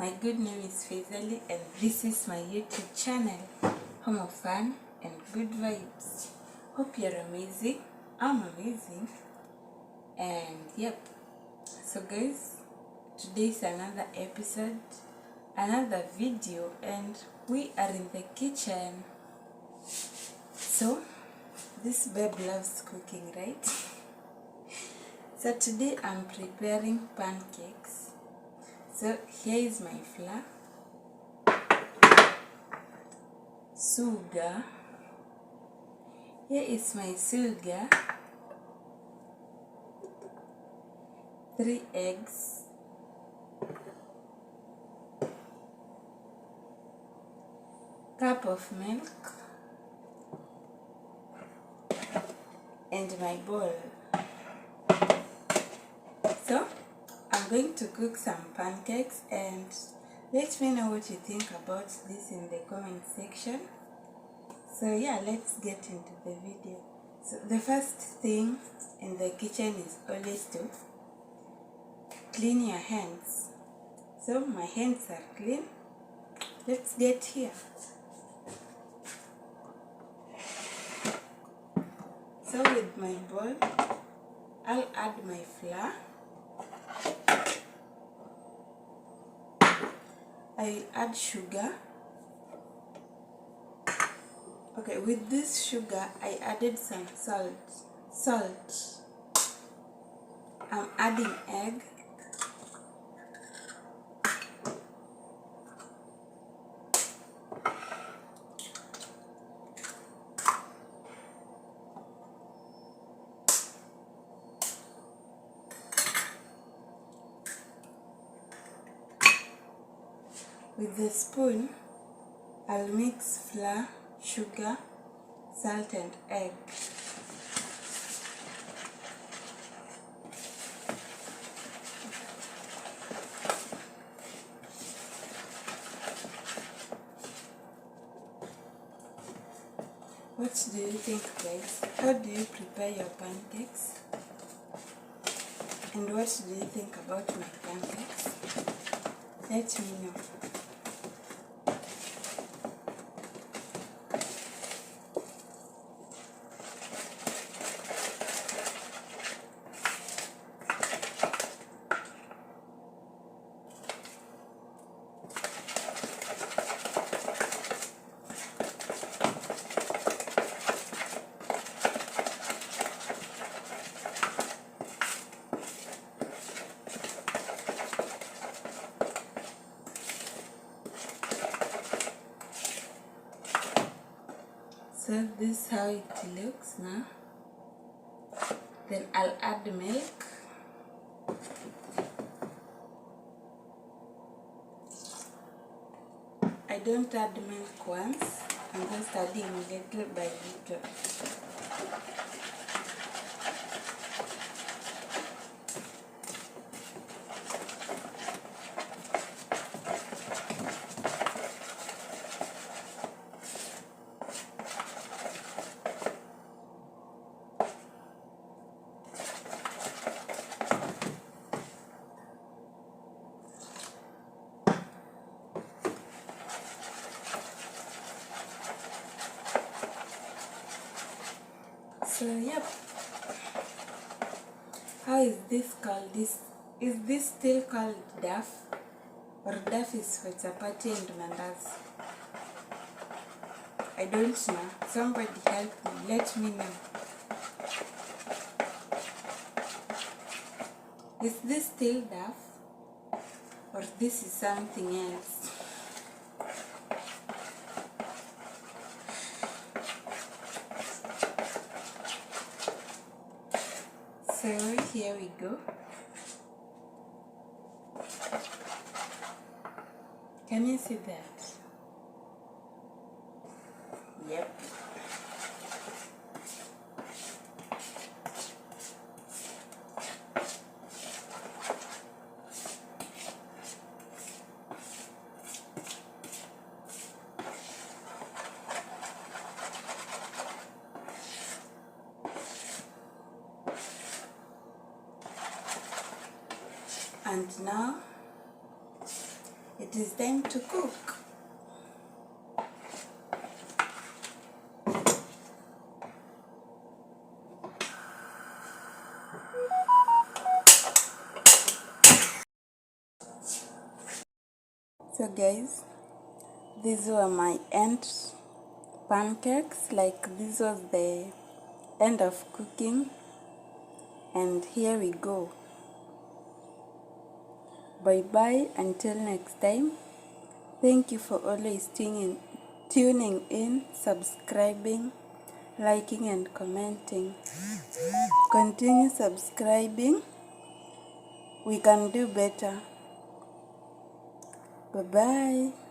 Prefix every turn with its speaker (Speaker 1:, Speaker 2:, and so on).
Speaker 1: My good name is Faisali and this is my YouTube channel, home of fun and good vibes. Hope you're amazing. I'm amazing. And yep, so guys, today is another episode, another video, and we are in the kitchen. So this babe loves cooking, right? So today I'm preparing pancakes. So here is my flour, sugar, here is my sugar, 3 eggs, cup of milk, and my bowl. So I'm going to cook some pancakes, and let me know what you think about this in the comment section. So yeah, let's get into the video. So the first thing in the kitchen is always to clean your hands. So my hands are clean. Let's get here. So with my bowl, I'll add my flour. I add sugar. Okay, with this sugar, I added some salt. I'm adding egg. With the spoon, I'll mix flour, sugar, salt and egg. What do you think, guys? How do you prepare your pancakes? And what do you think about my pancakes? Let me know. So this is how it looks now. Then I'll add milk. I don't add milk once, I'm just adding little by little. So yep, how is this called? Is this still called duff? Or duff is for chapati and mandazi? I don't know. Somebody help me, let me know. Is this still duff? Or this is something else? So here we go. Can you see that? Yep. And now it is time to cook. So guys, these were my end pancakes. Like, this was the end of cooking, and here we go. Bye bye until next time. Thank you for always tuning in, subscribing, liking and commenting. Continue subscribing. We can do better. Bye bye.